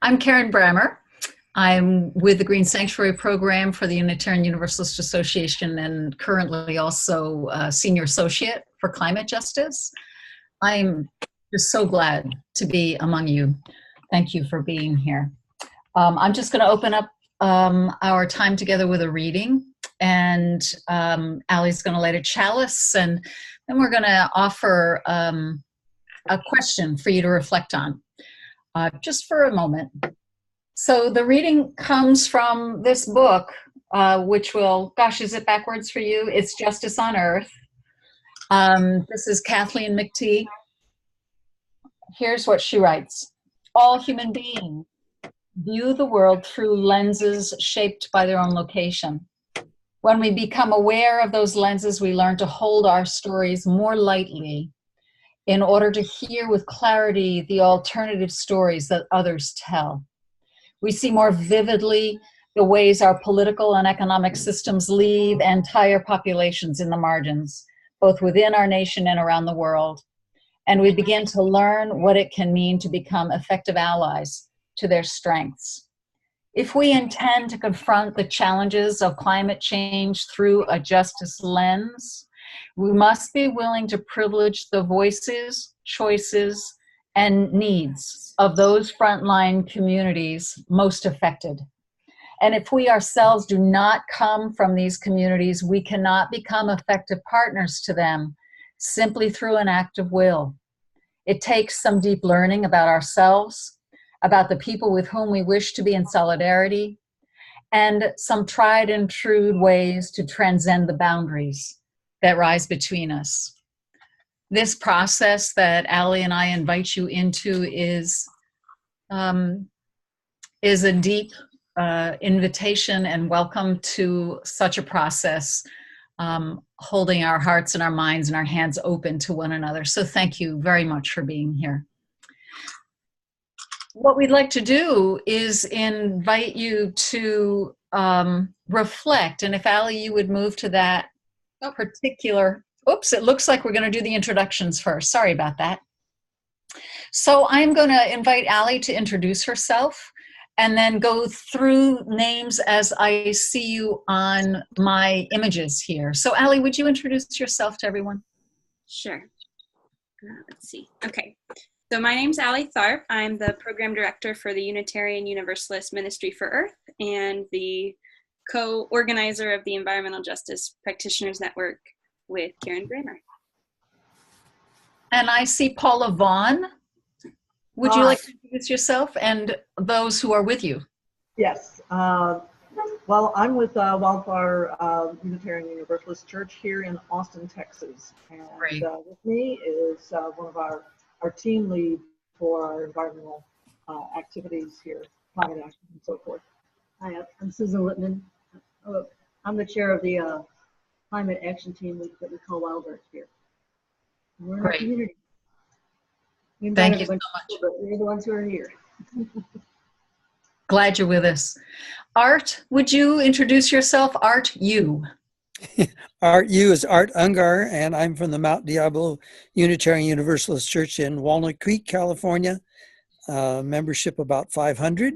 I'm Karen Brammer. I'm with the Green Sanctuary Program for the Unitarian Universalist Association and currently also Senior Associate for Climate Justice. I'm just so glad to be among you. Thank you for being here. I'm just going to open up our time together with a reading, and Allie's going to light a chalice, and then we're going to offer a question for you to reflect on, just for a moment. So the reading comes from this book, which will, gosh, is it backwards for you? It's Justice on Earth. This is Kathleen McTee. Here's what she writes. All human beings view the world through lenses shaped by their own location. When we become aware of those lenses, we learn to hold our stories more lightly in order to hear with clarity the alternative stories that others tell. We see more vividly the ways our political and economic systems leave entire populations in the margins, both within our nation and around the world. And we begin to learn what it can mean to become effective allies to their strengths. If we intend to confront the challenges of climate change through a justice lens, we must be willing to privilege the voices, choices, and needs of those frontline communities most affected. And if we ourselves do not come from these communities, we cannot become effective partners to them simply through an act of will. It takes some deep learning about ourselves, about the people with whom we wish to be in solidarity, and some tried and true ways to transcend the boundaries that rise between us. This process that Allie and I invite you into is a deep invitation and welcome to such a process, holding our hearts and our minds and our hands open to one another. So thank you very much for being here. What we'd like to do is invite you to reflect, and if Allie, you would move to that particular. Oops, it looks like we're going to do the introductions first. Sorry about that. So I'm going to invite Allie to introduce herself and then go through names as I see you on my images here. So Allie, would you introduce yourself to everyone? Sure. Let's see. Okay. So my name's Allie Tharp. I'm the program director for the Unitarian Universalist Ministry for Earth and the co-organizer of the Environmental Justice Practitioners Network with Karen Brammer. And I see Paula Vaughn. Would you like to introduce yourself and those who are with you? Yes. Well, I'm with Wildflower Unitarian Universalist Church here in Austin, Texas. And with me is one of our team lead for our environmental activities here, climate action and so forth. Hi, I'm Susan Whitman. I'm the chair of the climate action team that we call Wild Earth here. We're in our community. Thank you so much. But we're the ones who are here. Glad you're with us. Art, would you introduce yourself? Art, you. Art U is Art Unger, and I'm from the Mount Diablo Unitarian Universalist Church in Walnut Creek, California. Membership about 500,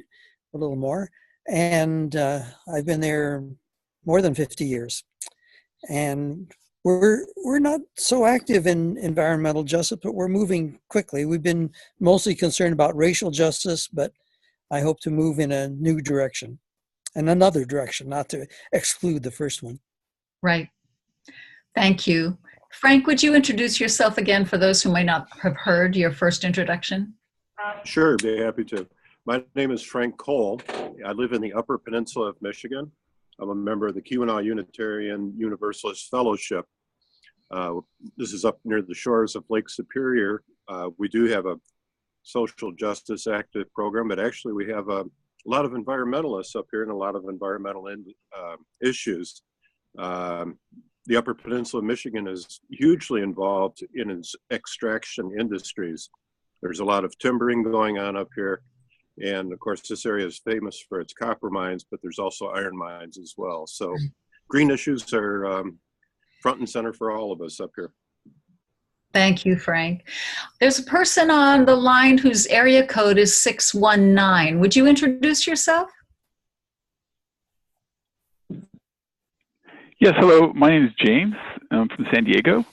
a little more. And I've been there more than 50 years. And we're not so active in environmental justice, but we're moving quickly. We've been mostly concerned about racial justice, but I hope to move in a new direction and another direction, not to exclude the first one. Right. Thank you. Frank, would you introduce yourself again for those who might not have heard your first introduction? Sure, be happy to. My name is Frank Cole. I live in the Upper Peninsula of Michigan. I'm a member of the Keweenaw Unitarian Universalist Fellowship. This is up near the shores of Lake Superior. We do have a social justice active program, but actually we have a lot of environmentalists up here and a lot of environmental issues. The Upper Peninsula of Michigan is hugely involved in its extraction industries. There's a lot of timbering going on up here. And of course, this area is famous for its copper mines, but there's also iron mines as well. So green issues are front and center for all of us up here. Thank you, Frank. There's a person on the line whose area code is 619. Would you introduce yourself? Yes, hello. My name is James. I'm from San Diego,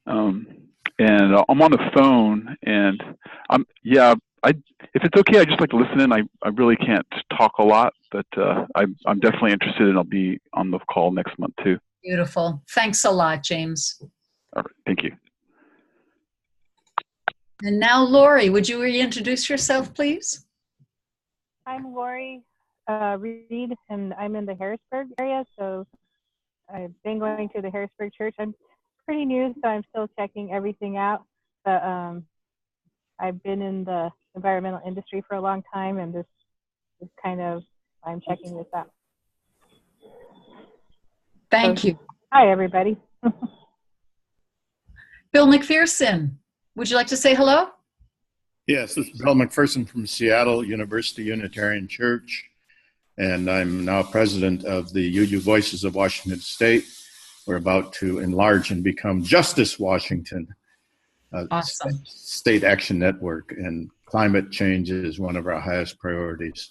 and I'm on the phone. And if it's okay, I just like to listen in. I really can't talk a lot, but I'm definitely interested, and I'll be on the call next month too. Beautiful. Thanks a lot, James. All right, thank you. And now, Lori, would you reintroduce yourself, please? I'm Lori Reed, and I'm in the Harrisburg area, so I've been going to the Harrisburg Church. I'm pretty new, so I'm still checking everything out, but I've been in the environmental industry for a long time, and this is kind of, I'm checking this out. Thank you. Hi, everybody. Bill McPherson, would you like to say hello? Yes, this is Bill McPherson from Seattle University Unitarian Church, and I'm now president of the UU Voices of Washington State. We're about to enlarge and become Justice Washington, Awesome. State Action Network, and climate change is one of our highest priorities.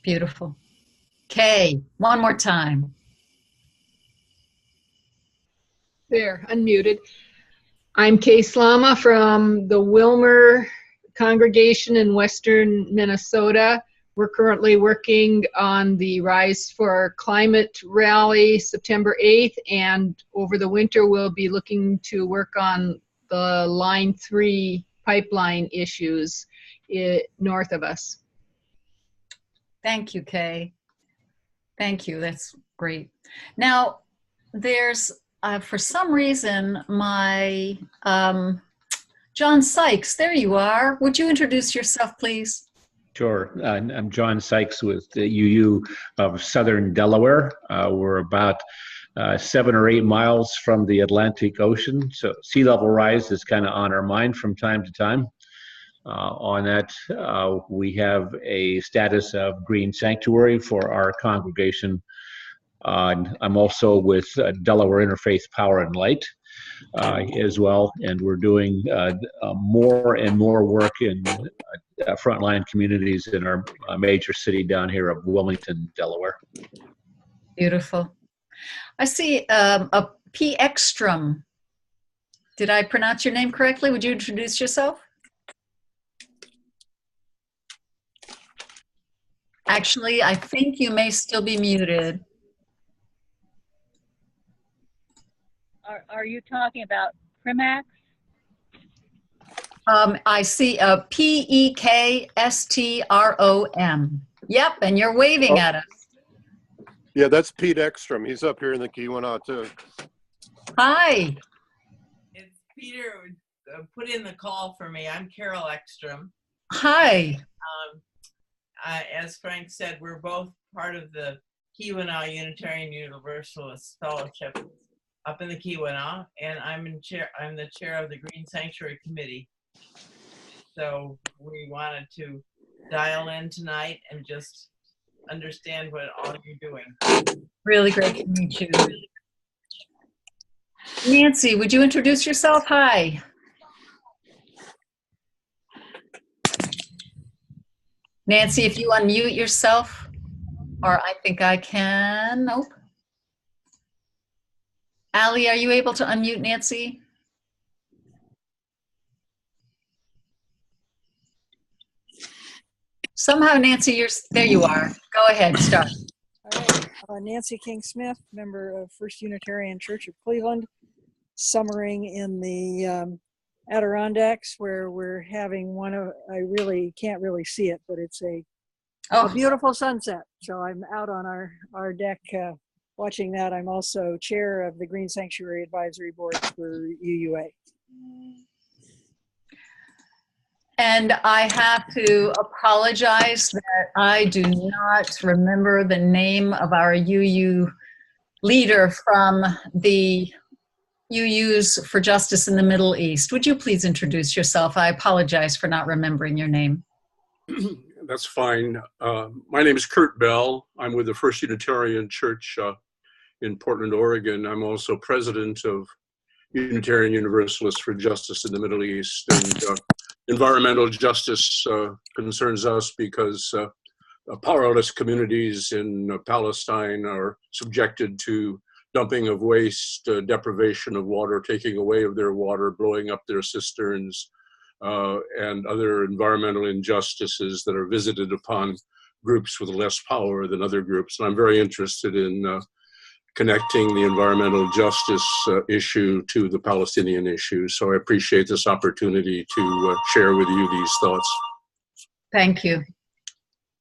Beautiful. Kay, one more time. There, unmuted. I'm Caze from the Wilmer congregation in Western Minnesota. We're currently working on the Rise for Climate rally September 8th, and over the winter we'll be looking to work on the Line 3 pipeline issues north of us. Thank you, Kay. Thank you. That's great. Now, there's for some reason, my John Sykes, there you are. Would you introduce yourself, please? Sure. I'm John Sykes with the UU of Southern Delaware. We're about 7 or 8 miles from the Atlantic Ocean, so sea level rise is kind of on our mind from time to time. On that, we have a status of green sanctuary for our congregation. I'm also with Delaware Interfaith Power and Light as well, and we're doing more and more work in frontline communities in our major city down here of Wilmington, Delaware. Beautiful. I see a P. Eckstrom. Did I pronounce your name correctly? Would you introduce yourself? Actually, I think you may still be muted. Are you talking about Prymatt? I see a P-E-K-S-T-R-O-M. Yep, and you're waving at us. Yeah, that's Pete Eckstrom. He's up here in the Keweenaw too. Hi. It's Peter who put in the call for me. I'm Carol Eckstrom. Hi. As Frank said, we're both part of the Keweenaw Unitarian Universalist Fellowship up in the Keweenaw, and I'm the chair of the Green Sanctuary Committee. So we wanted to dial in tonight and just understand what all you're doing. Really great to meet you. Nancy, would you introduce yourself? Hi. Nancy, if you unmute yourself, or I think I can, nope. Allie, are you able to unmute Nancy? Somehow, Nancy, there you are. Go ahead, start. All right. Nancy King Smith, member of First Unitarian Church of Cleveland, summering in the Adirondacks, where we're having I really can't really see it, but it's a beautiful sunset. So I'm out on our deck watching that. I'm also chair of the Green Sanctuary Advisory Board for UUA. And I have to apologize that I do not remember the name of our UU leader from the UUs for Justice in the Middle East. Would you please introduce yourself? I apologize for not remembering your name. That's fine. My name is Curt Bell. I'm with the First Unitarian Church in Portland, Oregon. I'm also president of Unitarian Universalists for Justice in the Middle East. And environmental justice concerns us because powerless communities in Palestine are subjected to dumping of waste, deprivation of water, taking away of their water, blowing up their cisterns, and other environmental injustices that are visited upon groups with less power than other groups. And I'm very interested in connecting the environmental justice issue to the Palestinian issue. So I appreciate this opportunity to share with you these thoughts. Thank you.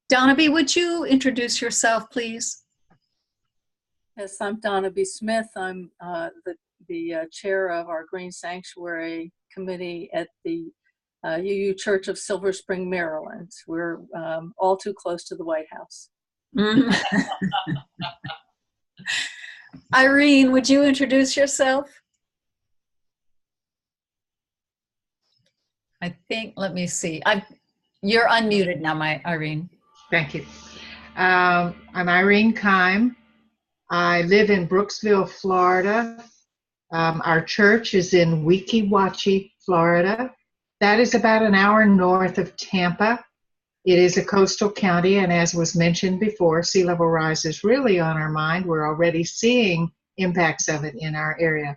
Donna B, would you introduce yourself, please? Yes, I'm Donna B Smith. I'm the chair of our Green Sanctuary Committee at the UU Church of Silver Spring, Maryland. We're all too close to the White House. Irene, would you introduce yourself? I think, let me see. You're unmuted now, Irene. Thank you. I'm Irene Chyme. I live in Brooksville, Florida. Our church is in Weeki Wachee, Florida. That is about an hour north of Tampa. It is a coastal county, and as was mentioned before, sea level rise is really on our mind. We're already seeing impacts of it in our area.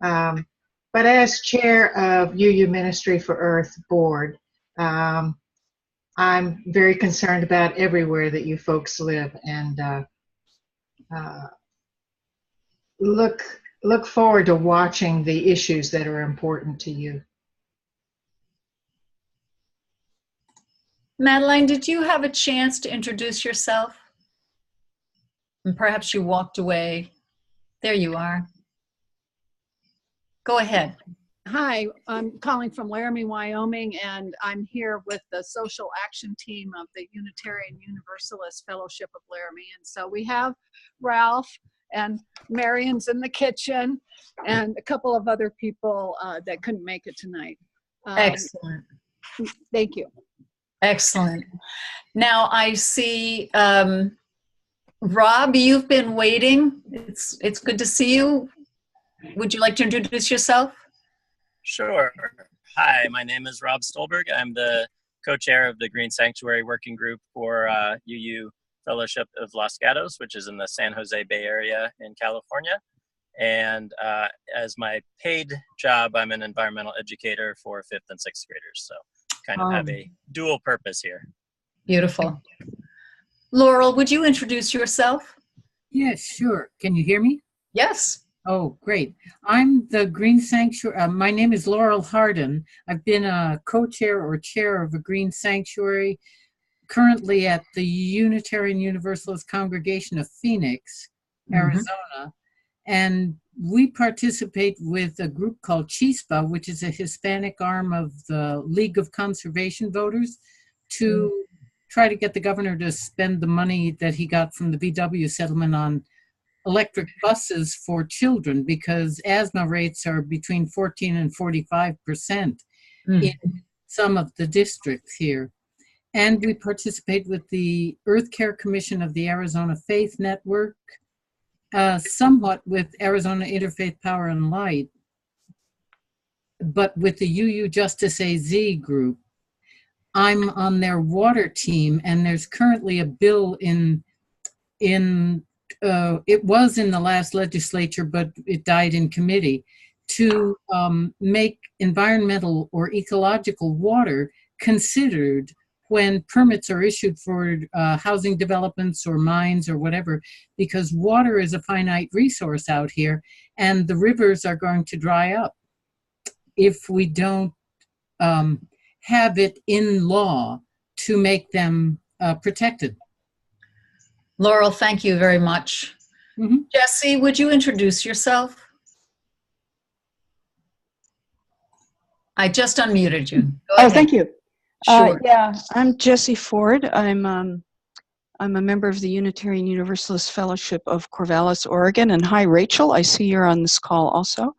But as chair of UU Ministry for Earth Board, I'm very concerned about everywhere that you folks live, and look forward to watching the issues that are important to you. Madeline, did you have a chance to introduce yourself? And perhaps you walked away. There you are. Go ahead. Hi, I'm calling from Laramie, Wyoming, and I'm here with the social action team of the Unitarian Universalist Fellowship of Laramie. And so we have Ralph and Marion's in the kitchen and a couple of other people that couldn't make it tonight. Excellent. Thank you. Excellent. Now I see, Rob, you've been waiting. It's good to see you. Would you like to introduce yourself? Sure. Hi, my name is Rob Stolberg. I'm the co-chair of the Green Sanctuary Working Group for UU Fellowship of Los Gatos, which is in the San Jose Bay Area in California. And as my paid job, I'm an environmental educator for 5th and 6th graders. So kind of have a dual purpose here. Beautiful. Laurel, would you introduce yourself? Yes, sure. Can you hear me? Yes. Oh, great. I'm the Green Sanctuary. My name is Laurel Hardin. I've been a co-chair or chair of a Green Sanctuary currently at the Unitarian Universalist Congregation of Phoenix, Arizona. And we participate with a group called CHISPA, which is a Hispanic arm of the League of Conservation Voters, to try to get the governor to spend the money that he got from the VW settlement on electric buses for children, because asthma rates are between 14 and 45% in some of the districts here. And we participate with the Earth Care Commission of the Arizona Faith Network, somewhat with Arizona Interfaith Power and Light, but with the UU Justice AZ group. I'm on their water team, and there's currently a bill it was in the last legislature, but it died in committee, to make environmental or ecological water considered when permits are issued for housing developments or mines or whatever, because water is a finite resource out here, and the rivers are going to dry up if we don't have it in law to make them protected. Laurel, thank you very much. Jesse, would you introduce yourself? I just unmuted you. Go ahead. Thank you. Sure. Yeah, I'm Jessie Ford. I'm a member of the Unitarian Universalist Fellowship of Corvallis, Oregon. And hi, Rachel. I see you're on this call also.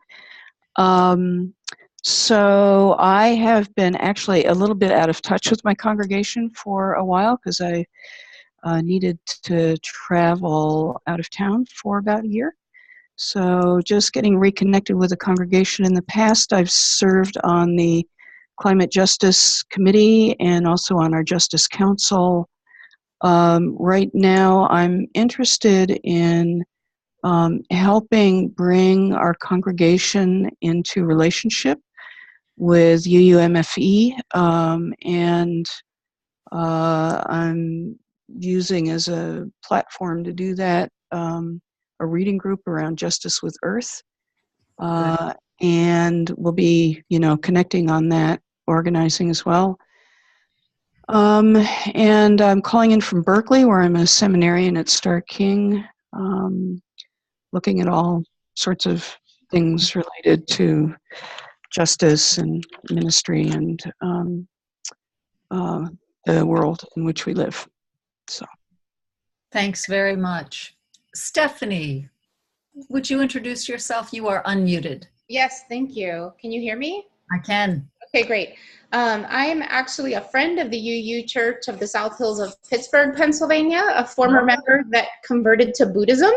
So I have been actually a little bit out of touch with my congregation for a while because I needed to travel out of town for about a year. So just getting reconnected with the congregation. In the past, I've served on the Climate Justice Committee and also on our Justice Council. Right now, I'm interested in helping bring our congregation into relationship with UUMFE, and I'm using as a platform to do that a reading group around Justice with Earth, and we'll be, connecting on that, organizing as well. And I'm calling in from Berkeley, where I'm a seminarian at Starr King, looking at all sorts of things related to justice and ministry and the world in which we live. So, thanks very much. Stephanie, would you introduce yourself? You are unmuted. Yes, thank you. Can you hear me? I can. Okay, great. I'm actually a friend of the UU Church of the South Hills of Pittsburgh, Pennsylvania, a former member that converted to Buddhism.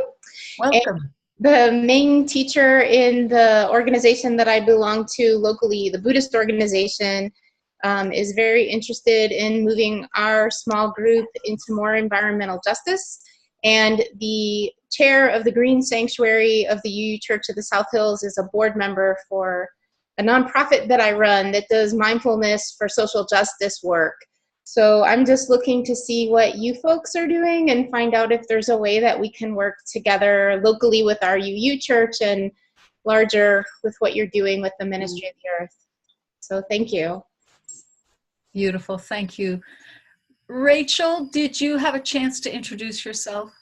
Welcome. And the main teacher in the organization that I belong to locally, the Buddhist organization, is very interested in moving our small group into more environmental justice. And the chair of the Green Sanctuary of the UU Church of the South Hills is a board member for a nonprofit that I run that does mindfulness for social justice work. So I'm just looking to see what you folks are doing and find out if there's a way that we can work together locally with our UU church and larger with what you're doing with the Ministry of the Earth. So thank you. Beautiful, thank you. Rachel, did you have a chance to introduce yourself?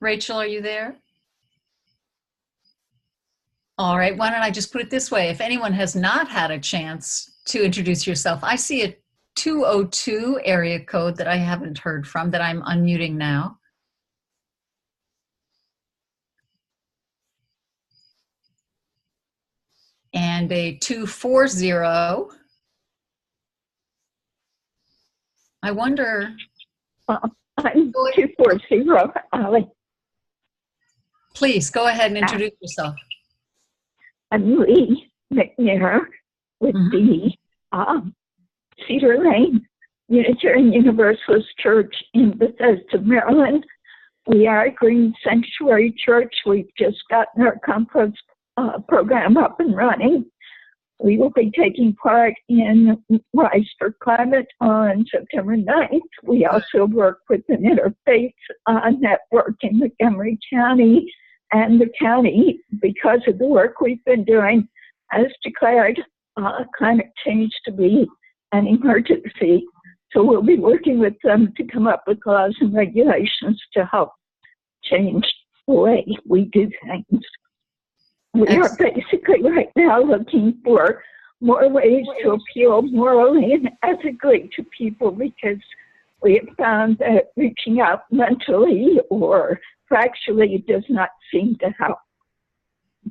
Rachel, are you there? All right, why don't I just put it this way. If anyone has not had a chance to introduce yourself, I see a 202 area code that I haven't heard from that I'm unmuting now. And a 240. I wonder. I'm 240, Ellie. Please go ahead and introduce yourself. I'm Louie McNair with the Cedar Lane Unitarian Universalist Church in Bethesda, Maryland. We are a Green Sanctuary Church. We've just gotten our conference program up and running. We will be taking part in Rise for Climate on September 9th. We also work with an interfaith network in Montgomery County, and the county, because of the work we've been doing, has declared climate change to be an emergency. So we'll be working with them to come up with laws and regulations to help change the way we do things. We are basically right now looking for more ways to appeal morally and ethically to people, because we have found that reaching out mentally or factually does not seem to help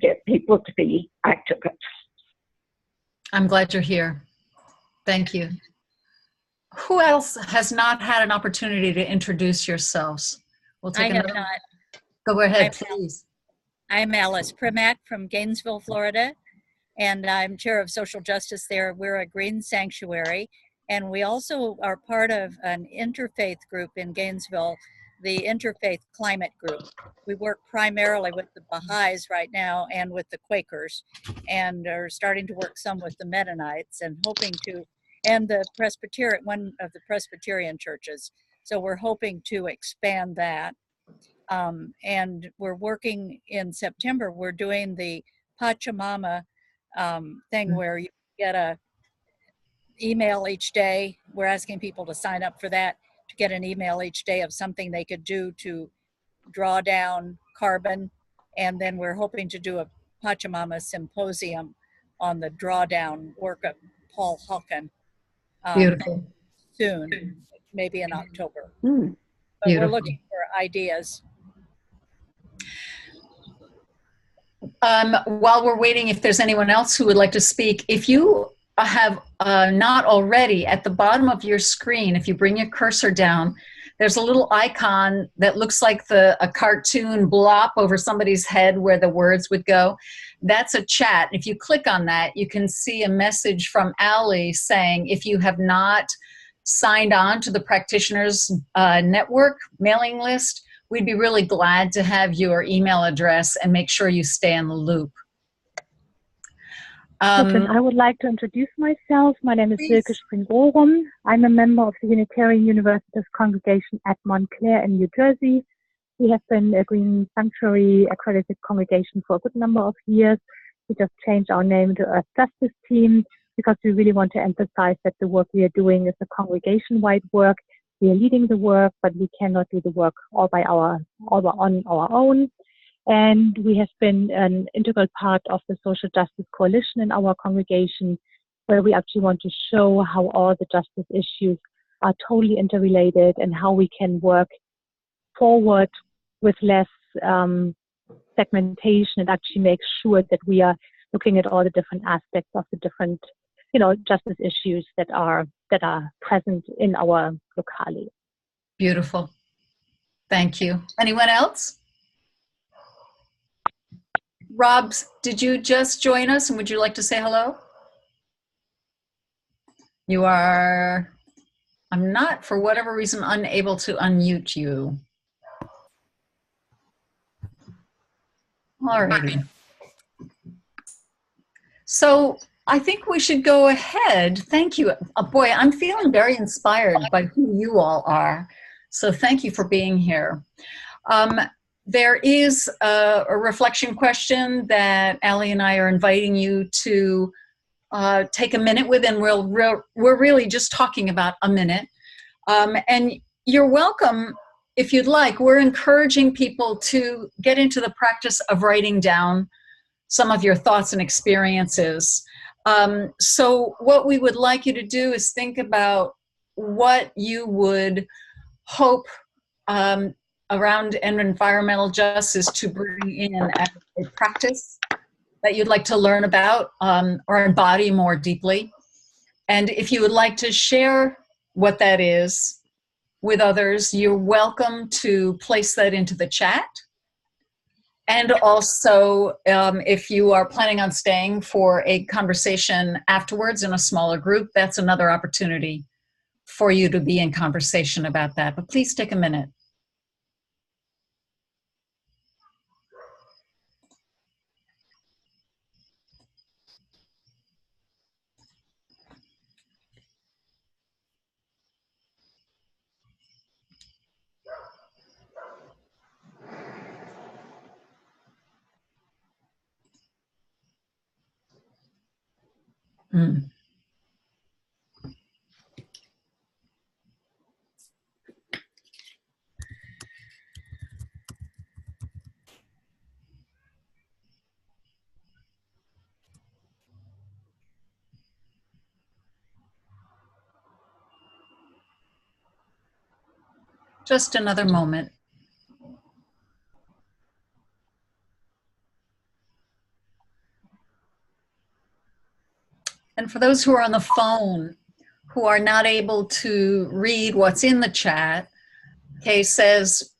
get people to be activists. I'm glad you're here. Thank you. Who else has not had an opportunity to introduce yourselves? We'll take I have another. not. Go ahead, please. I'm Alice Prymatt from Gainesville, Florida, and I'm chair of social justice there. We're a green sanctuary, and we also are part of an interfaith group in Gainesville, the Interfaith Climate Group. We work primarily with the Baha'is right now and with the Quakers, and are starting to work some with the Mennonites and hoping to, and the Presbyterian, one of the Presbyterian churches. So we're hoping to expand that. And we're working in September, we're doing the Pachamama thing where you get a email each day. We're asking people to sign up for that, to get an email each day of something they could do to draw down carbon. And then we're hoping to do a Pachamama symposium on the drawdown work of Paul Hawken Beautiful. soon, maybe in October. But we're Beautiful. looking for ideas. While we're waiting, if there's anyone else who would like to speak, if you have not already, at the bottom of your screen, if you bring your cursor down, there's a little icon that looks like a cartoon blop over somebody's head where the words would go. That's a chat. If you click on that, you can see a message from Ellie saying, if you have not signed on to the Practitioners Network mailing list, we'd be really glad to have your email address and make sure you stay in the loop. Listen, I would like to introduce myself. My name is Silke Spring-Borum. I'm a member of the Unitarian Universalist congregation at Montclair in New Jersey. We have been a Green Sanctuary accredited congregation for a good number of years. We just changed our name to Earth Justice Team because we really want to emphasize that the work we are doing is a congregation-wide work. We are leading the work, but we cannot do the work all on our own. And we have been an integral part of the Social Justice Coalition in our congregation, where we actually want to show how all the justice issues are totally interrelated and how we can work forward with less segmentation and actually make sure that we are looking at all the different aspects of the different, justice issues that are present in our locale. Beautiful. Thank you. Anyone else? Rob, did you just join us and would you like to say hello? You are, I'm not, for whatever reason, unable to unmute you. All righty. So I think we should go ahead. Thank you. Boy, I'm feeling very inspired by who you all are. So thank you for being here. There is a reflection question that Ellie and I are inviting you to take a minute with, and we're really just talking about a minute. And you're welcome, if you'd like. We're encouraging people to get into the practice of writing down some of your thoughts and experiences. So what we would like you to do is think about what you would hope around environmental justice to bring in as a practice that you'd like to learn about or embody more deeply. And if you would like to share what that is with others, you're welcome to place that into the chat. And also, if you are planning on staying for a conversation afterwards in a smaller group, that's another opportunity for you to be in conversation about that. But please take a minute. Mm. Just another moment. And for those who are on the phone, who are not able to read what's in the chat, Caze says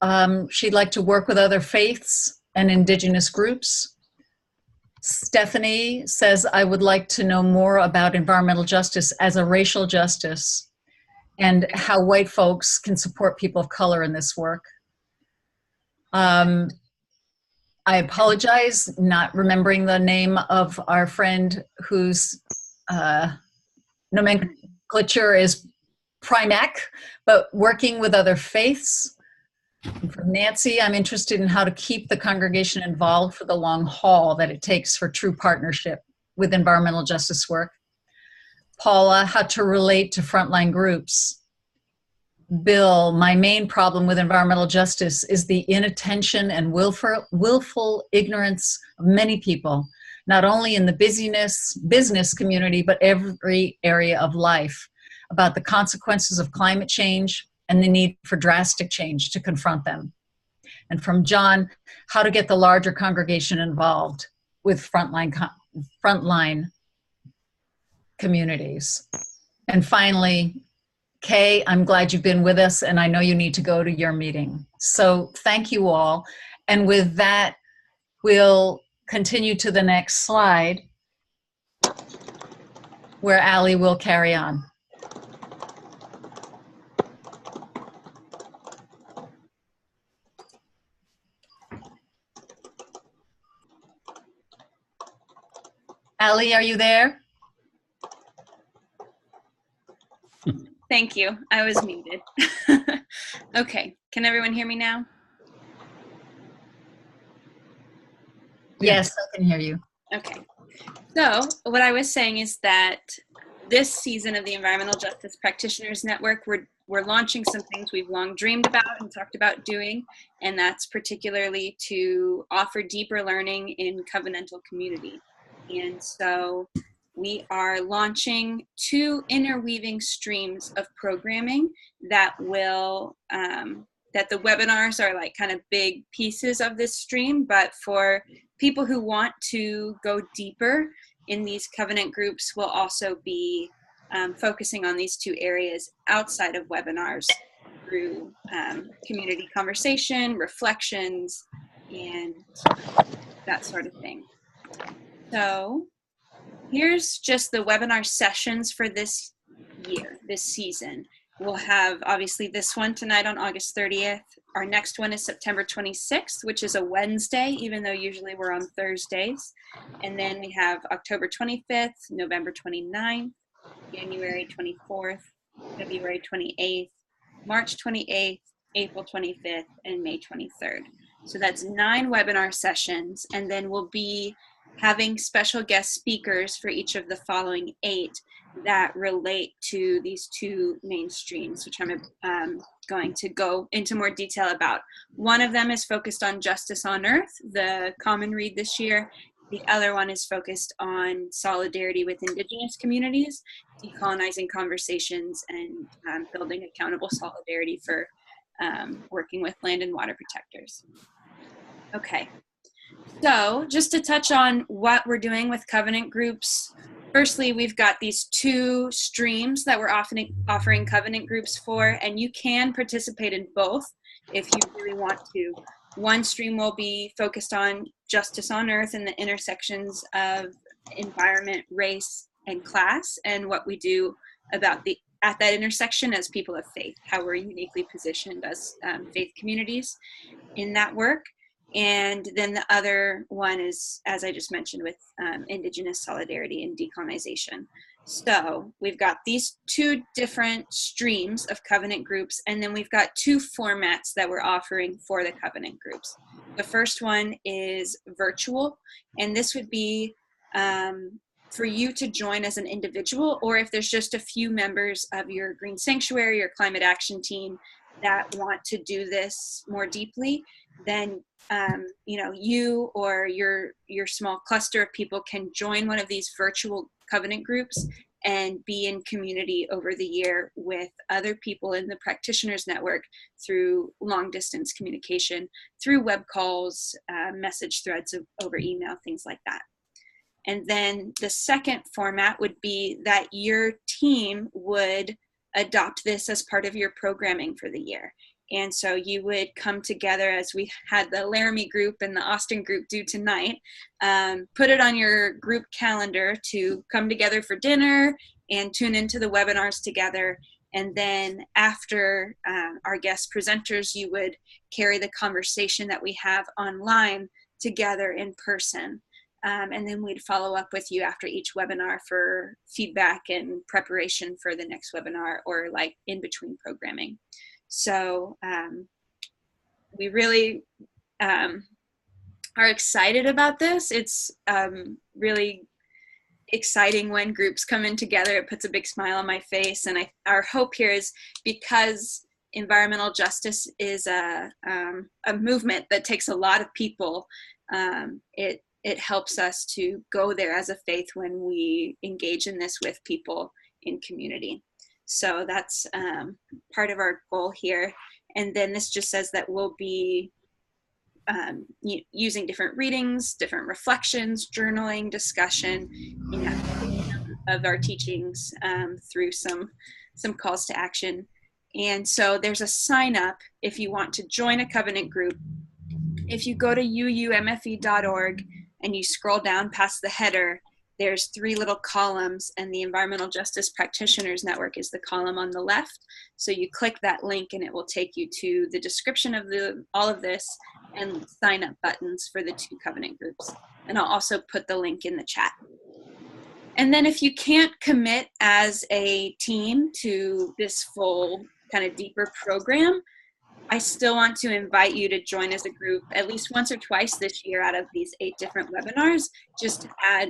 she'd like to work with other faiths and indigenous groups. Stephanie says, I would like to know more about environmental justice as a racial justice and how white folks can support people of color in this work. I apologize not remembering the name of our friend whose nomenclature is Prymatt, but working with other faiths. And from Nancy, I'm interested in how to keep the congregation involved for the long haul that it takes for true partnership with environmental justice work. Paula, how to relate to frontline groups. Bill, my main problem with environmental justice is the inattention and willful ignorance of many people, not only in the business community, but every area of life, about the consequences of climate change and the need for drastic change to confront them. And from John, how to get the larger congregation involved with frontline communities. And finally, Kay, I'm glad you've been with us, and I know you need to go to your meeting. So thank you all. And with that, we'll continue to the next slide, where Allie will carry on. Allie, are you there? Thank you. I was muted. Okay. Can everyone hear me now? Yes, I can hear you. Okay. So what I was saying is that this season of the Environmental Justice Practitioners Network, we're launching some things we've long dreamed about and talked about doing, and that's particularly to offer deeper learning in covenantal community. And so we are launching 2 interweaving streams of programming that will, that the webinars are like kind of big pieces of this stream, but for people who want to go deeper in these covenant groups, we'll also be focusing on these 2 areas outside of webinars through community conversation, reflections, and that sort of thing. So here's just the webinar sessions for this year, this season. We'll have obviously this one tonight on August 30th. Our next one is September 26th, which is a Wednesday, even though usually we're on Thursdays. And then we have October 25th, November 29th, January 24th, February 28th, March 28th, April 25th, and May 23rd. So that's 9 webinar sessions, and then we'll be having special guest speakers for each of the following 8 that relate to these 2 main streams, which I'm going to go into more detail about. One of them is focused on Justice on Earth, the common read this year. The other one is focused on solidarity with Indigenous communities, decolonizing conversations, and building accountable solidarity for working with land and water protectors. Okay. So just to touch on what we're doing with covenant groups, firstly, we've got these 2 streams that we're offering covenant groups for, and you can participate in both if you really want to. One stream will be focused on justice on earth and the intersections of environment, race, and class, and what we do about at that intersection as people of faith, how we're uniquely positioned as faith communities in that work. And then the other one is, as I just mentioned, with Indigenous solidarity and decolonization. So we've got these 2 different streams of covenant groups, and then we've got 2 formats that we're offering for the covenant groups. The first one is virtual, and this would be for you to join as an individual, or if there's just a few members of your Green Sanctuary or Climate Action team that want to do this more deeply, then you know, you or your small cluster of people can join one of these virtual covenant groups and be in community over the year with other people in the practitioners network through long distance communication, through web calls, message threads over email, things like that. And then the second format would be that your team would adopt this as part of your programming for the year. And so you would come together, as we had the Laramie group and the Austin group do tonight, put it on your group calendar to come together for dinner and tune into the webinars together. And then after our guest presenters, you would carry the conversation that we have online together in person. And then we'd follow up with you after each webinar for feedback and preparation for the next webinar, or like in between programming. So we really are excited about this. It's really exciting when groups come in together. It puts a big smile on my face. And our hope here is, because environmental justice is a movement that takes a lot of people, it helps us to go there as a faith when we engage in this with people in community. So that's part of our goal here. And then this just says that we'll be using different readings, different reflections, journaling, discussion, of our teachings through some some calls to action. And so there's a sign up if you want to join a covenant group. If you go to uumfe.org and you scroll down past the header, there's 3 little columns, and the Environmental Justice Practitioners Network is the column on the left. So you click that link and it will take you to the description of all of this and sign up buttons for the 2 covenant groups. And I'll also put the link in the chat. And then if you can't commit as a team to this full kind of deeper program, I still want to invite you to join as a group at least once or twice this year out of these 8 different webinars, just to add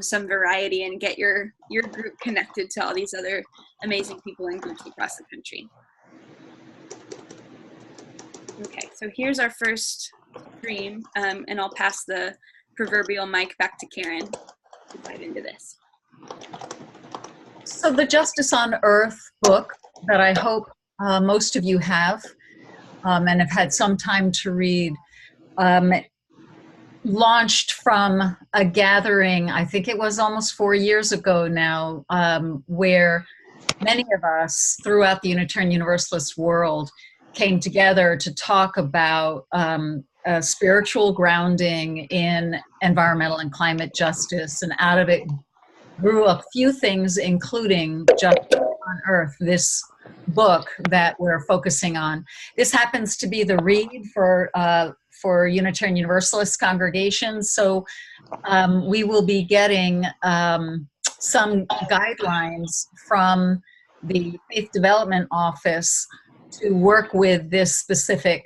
some variety and get your group connected to all these other amazing people and groups across the country. Okay, so here's our first stream, and I'll pass the proverbial mic back to Karen to dive into this. So the Justice on Earth book that I hope most of you have and have had some time to read, launched from a gathering, I think it was almost 4 years ago now, where many of us throughout the Unitarian Universalist world came together to talk about spiritual grounding in environmental and climate justice, and out of it grew a few things, including Justice on Earth, this book that we're focusing on. This happens to be the read for Unitarian Universalist congregations, so we will be getting some guidelines from the Faith Development Office to work with this specific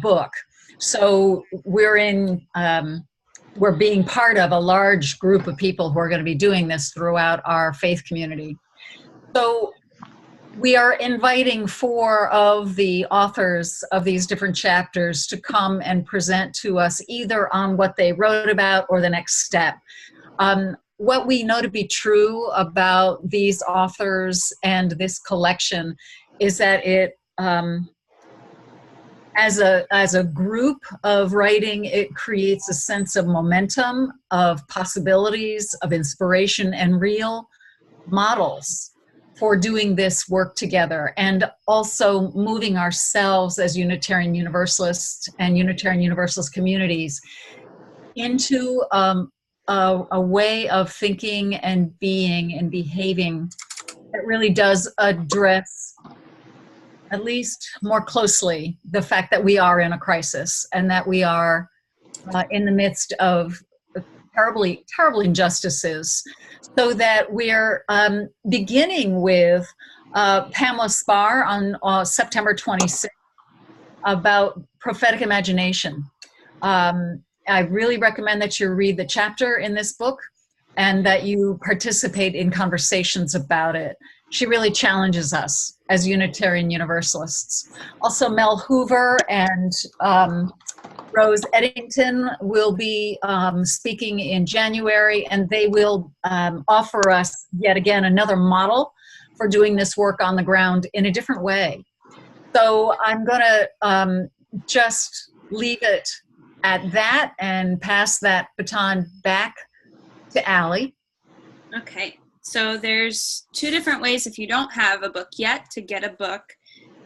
book. So we're being part of a large group of people who are going to be doing this throughout our faith community. So we are inviting 4 of the authors of these different chapters to come and present to us either on what they wrote about or the next step. What we know to be true about these authors and this collection is that it, as a group of writing, it creates a sense of momentum, of possibilities, of inspiration, and real models for doing this work together, and also moving ourselves as Unitarian Universalists and Unitarian Universalist communities into a way of thinking and being and behaving that really does address, at least more closely, the fact that we are in a crisis and that we are in the midst of terrible injustices, so that we're beginning with Pamela Spar on September 26th about prophetic imagination. I really recommend that you read the chapter in this book and that you participate in conversations about it. She really challenges us as Unitarian Universalists. Also, Mel Hoover and Rose Eddington will be speaking in January, and they will offer us yet again another model for doing this work on the ground in a different way. So I'm going to just leave it at that and pass that baton back to Allie. Okay, so there's 2 different ways if you don't have a book yet to get a book.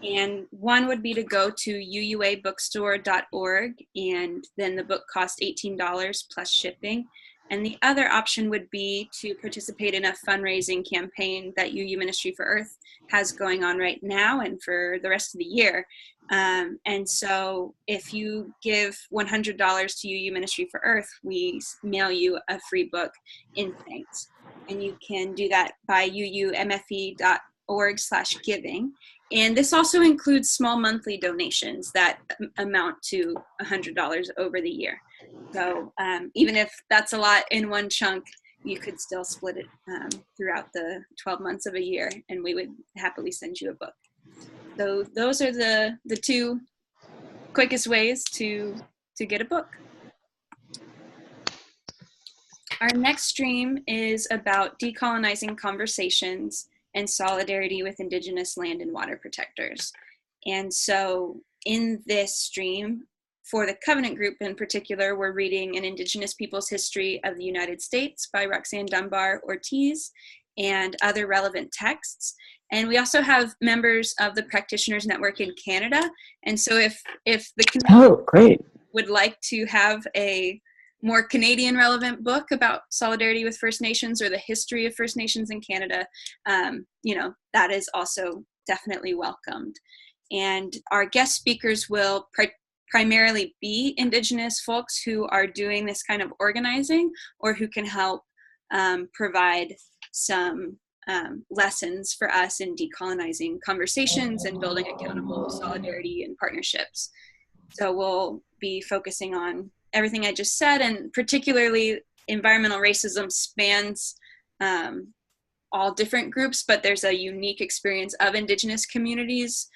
And one would be to go to uuabookstore.org, and then the book costs $18 plus shipping. And the other option would be to participate in a fundraising campaign that UU Ministry for Earth has going on right now and for the rest of the year. And so if you give $100 to UU Ministry for Earth, we mail you a free book in thanks. And you can do that by uumfe.org/giving. And this also includes small monthly donations that amount to $100 over the year. So even if that's a lot in one chunk, you could still split it throughout the 12 months of a year, and we would happily send you a book. So those are the 2 quickest ways to get a book. Our next stream is about decolonizing conversations and solidarity with Indigenous land and water protectors. And so in this stream, for the Covenant Group in particular, we're reading An Indigenous People's History of the United States by Roxanne Dunbar Ortiz. and other relevant texts. And we also have members of the Practitioners Network in Canada. And so if the community great. would like to have a more Canadian relevant book about solidarity with First Nations or the history of First Nations in Canada, that is also definitely welcomed. And our guest speakers will primarily be Indigenous folks who are doing this kind of organizing or who can help provide some lessons for us in decolonizing conversations and building accountable solidarity and partnerships. So we'll be focusing on everything I just said, and particularly environmental racism spans all different groups, but there's a unique experience of Indigenous communities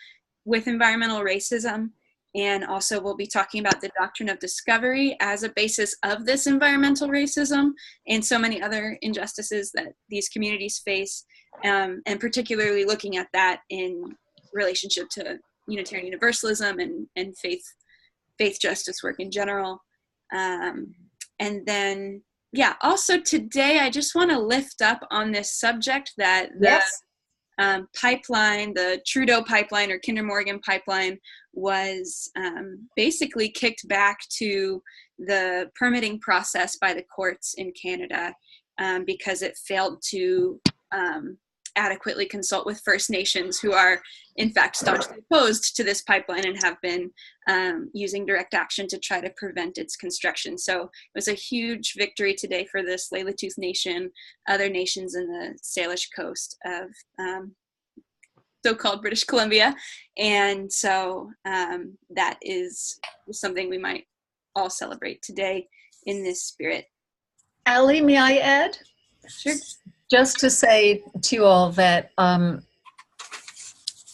with environmental racism. And also we'll be talking about the doctrine of discovery as a basis of this environmental racism and so many other injustices that these communities face, and particularly looking at that in relationship to Unitarian Universalism and faith justice work in general. And then, also today I just want to lift up on this subject that the pipeline, the Trudeau pipeline or Kinder Morgan pipeline, was basically kicked back to the permitting process by the courts in Canada because it failed to adequately consult with First Nations, who are in fact staunchly opposed to this pipeline and have been using direct action to try to prevent its construction. So it was a huge victory today for the Tsleil-Waututh Nation, other nations in the Salish coast of so-called British Columbia. And so that is something we might all celebrate today in this spirit. Ellie, may I add? Sure. Just to say to you all that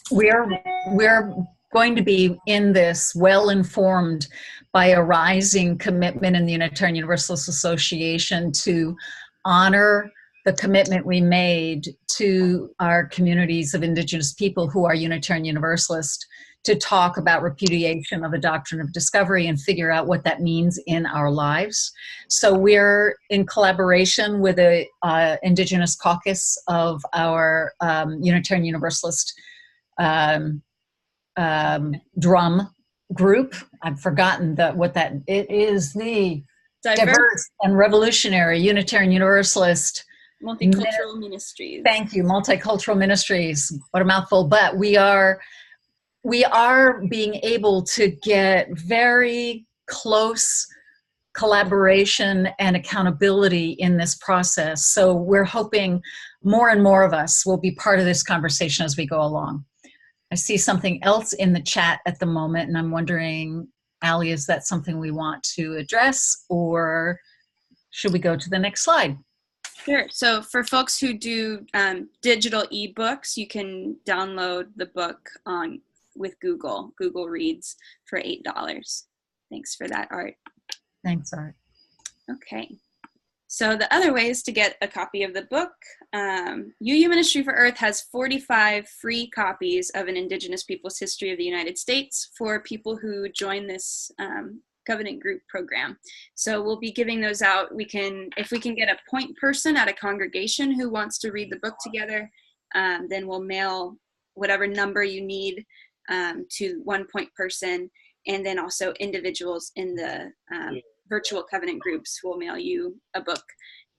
we're going to be in this well-informed by a rising commitment in the Unitarian Universalist Association to honor the commitment we made to our communities of Indigenous people who are Unitarian Universalist to talk about repudiation of the doctrine of discovery and figure out what that means in our lives. So we're in collaboration with the Indigenous caucus of our Unitarian Universalist drum group. I've forgotten it is the Diverse and Revolutionary Unitarian Universalist Multicultural Ministries. Thank you, Multicultural Ministries. What a mouthful. But we are being able to get very close collaboration and accountability in this process. So we're hoping more and more of us will be part of this conversation as we go along. I see something else in the chat at the moment, and I'm wondering, Allie, is that something we want to address, or should we go to the next slide? Sure. So for folks who do digital ebooks, you can download the book with Google Reads for $8. Thanks for that, Art. Thanks, Art. Okay. So the other ways to get a copy of the book, UU Ministry for Earth has 45 free copies of An Indigenous Peoples' History of the United States for people who join this Covenant Group program. So we'll be giving those out. If we can get a point person at a congregation who wants to read the book together, then we'll mail whatever number you need to one point person, and then also individuals in the virtual Covenant groups will mail you a book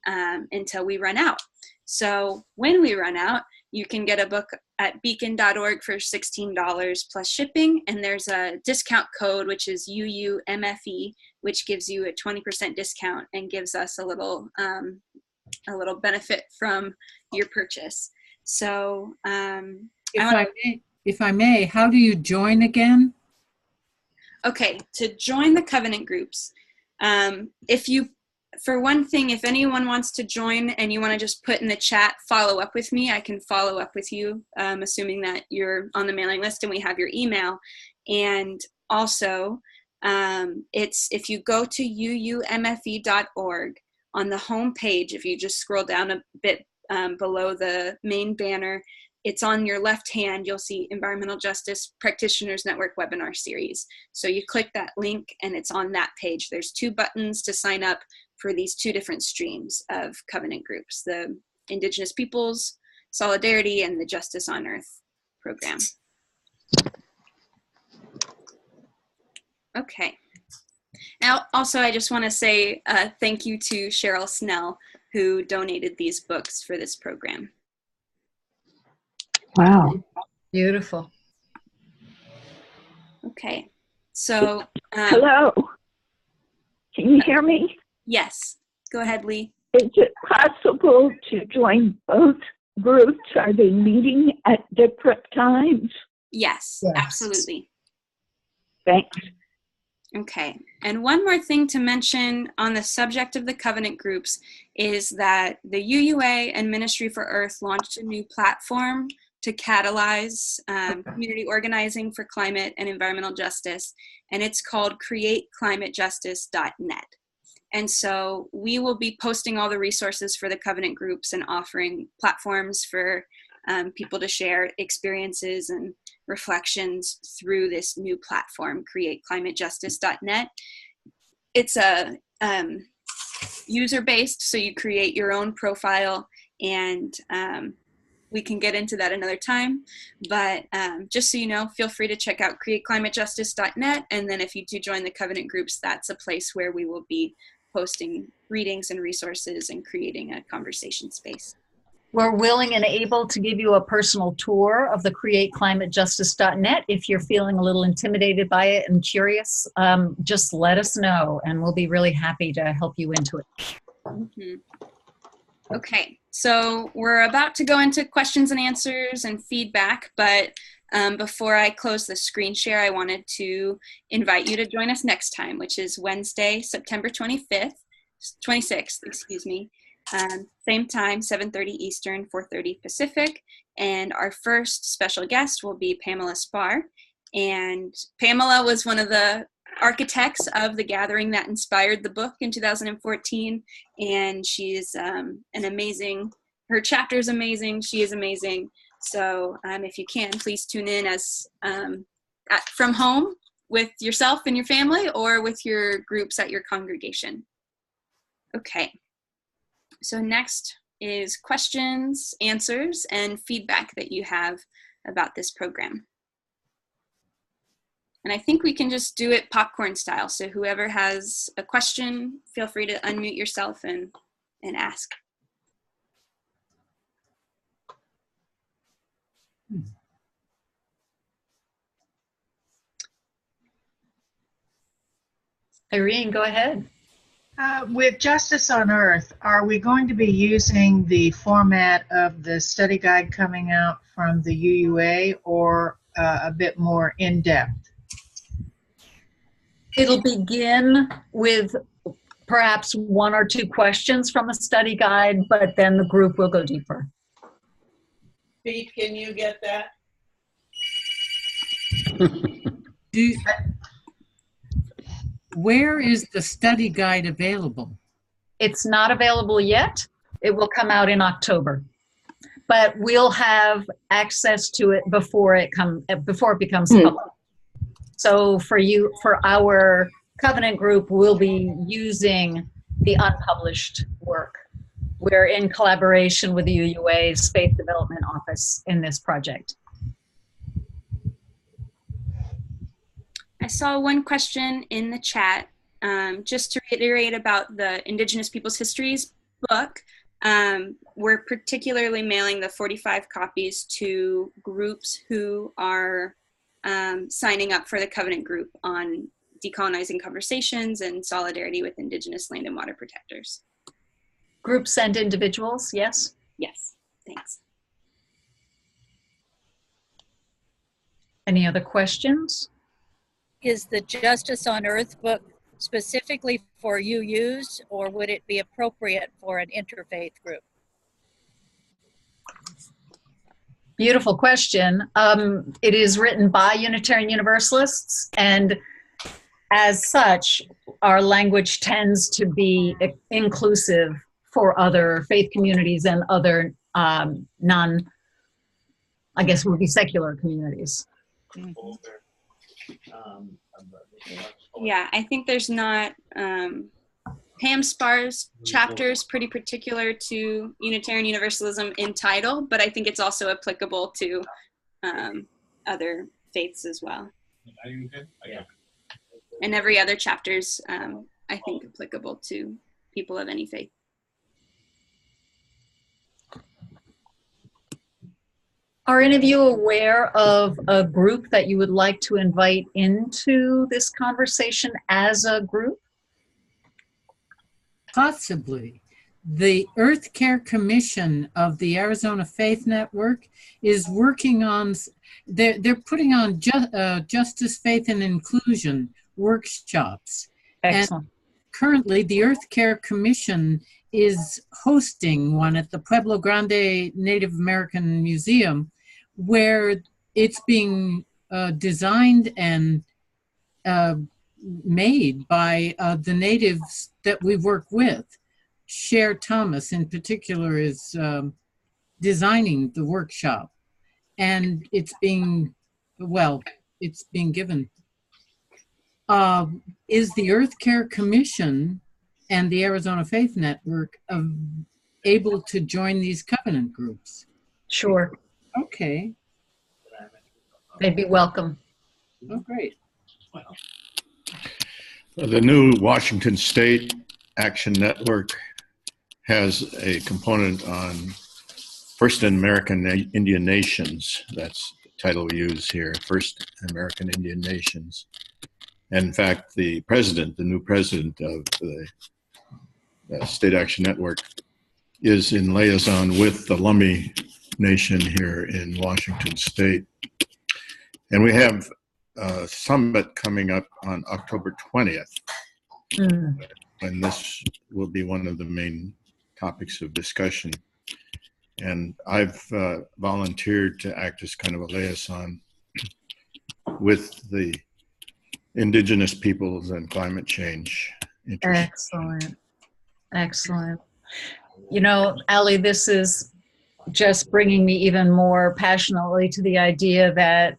until we run out. So when we run out, you can get a book at beacon.org for $16 plus shipping, and there's a discount code which is UUMFE, which gives you a 20% discount and gives us a little benefit from your purchase. So if I may, how do you join again? Okay, to join the Covenant groups, for one thing, if anyone wants to join and you want to just put in the chat, follow up with me, I can follow up with you, assuming that you're on the mailing list and we have your email. And also, if you go to uumfe.org, on the home page, if you just scroll down a bit below the main banner, it's on your left hand, you'll see Environmental Justice Practitioners Network webinar series. So you click that link and it's on that page. There's 2 buttons to sign up for these 2 different streams of Covenant groups, the Indigenous peoples, solidarity, and the Justice on Earth program. Okay. Now, also, I just want to say thank you to Cheryl Snell, who donated these books for this program. Wow. Beautiful. Okay. So. Hello. Can you hear me? Yes. Go ahead, Lee. Is it possible to join both groups? Are they meeting at different times? Yes, absolutely. Thanks. Okay. And one more thing to mention on the subject of the covenant groups is that the UUA and Ministry for Earth launched a new platform to catalyze community organizing for climate and environmental justice, and it's called createclimatejustice.net. And so we will be posting all the resources for the covenant groups and offering platforms for people to share experiences and reflections through this new platform, createclimatejustice.net. It's a user-based, so you create your own profile, and we can get into that another time. But just so you know, feel free to check out createclimatejustice.net, and then if you do join the covenant groups, that's a place where we will be posting readings and resources and creating a conversation space. We're willing and able to give you a personal tour of the createclimatejustice.net. If you're feeling a little intimidated by it and curious, just let us know, and we'll be really happy to help you into it. Mm-hmm. Okay, so we're about to go into questions and answers and feedback, but before I close the screen share, I wanted to invite you to join us next time, which is Wednesday, September 26th, excuse me. Same time, 7:30 Eastern, 4:30 Pacific. And our first special guest will be Pamela Spar. And Pamela was one of the architects of the gathering that inspired the book in 2014. And she's an amazing, her chapter is amazing, she is amazing. So if you can, please tune in as from home with yourself and your family, or with your groups at your congregation. Okay. So next is questions, answers, and feedback that you have about this program. And I think we can just do it popcorn style. So whoever has a question, feel free to unmute yourself and ask. Irene, go ahead. With Justice on Earth, are we going to be using the format of the study guide coming out from the UUA, or a bit more in-depth? It'll begin with perhaps 1 or 2 questions from the study guide, but then the group will go deeper. Pete, can you get that? Where is the study guide available? It's not available yet. It will come out in October, but we'll have access to it before it becomes public. So for our covenant group, we'll be using the unpublished work. We're in collaboration with the UUA Space Development Office in this project. I saw one question in the chat, just to reiterate about the Indigenous Peoples' Histories book. We're particularly mailing the 45 copies to groups who are signing up for the Covenant group on Decolonizing Conversations and solidarity with Indigenous land and water protectors. Groups and individuals, yes? Yes, thanks. Any other questions? Is the Justice on Earth book specifically for UUs, or would it be appropriate for an interfaith group? Beautiful question. It is written by Unitarian Universalists, and as such, our language tends to be inclusive for other faith communities and other non, I guess would be secular communities. Yeah, I think there's not Pam Sparr's chapter is pretty particular to Unitarian Universalism in title, but I think it's also applicable to other faiths as well. And every other chapter's, I think, applicable to people of any faith. Are any of you aware of a group that you would like to invite into this conversation as a group? Possibly. The Earth Care Commission of the Arizona Faith Network is working on, they're putting on justice, faith, and inclusion workshops. Excellent. And currently, the Earth Care Commission is hosting one at the Pueblo Grande Native American Museum, where it's being designed and made by the natives that we work with. Cher Thomas in particular is designing the workshop, and it's being, well, it's being given. Is the Earth Care Commission and the Arizona Faith Network able to join these covenant groups? Sure. Okay. They'd be welcome. Oh, great. The new Washington State Action Network has a component on First American Indian Nations. That's the title we use here, First American Indian Nations. And in fact, the president, the new president of the State Action Network, is in liaison with the Lummi Nation here in Washington State. And we have a summit coming up on October 20th. And this will be one of the main topics of discussion. And I've volunteered to act as kind of a liaison with the indigenous peoples and climate change. Excellent. Excellent. You know, Ellie, this is just bringing me even more passionately to the idea that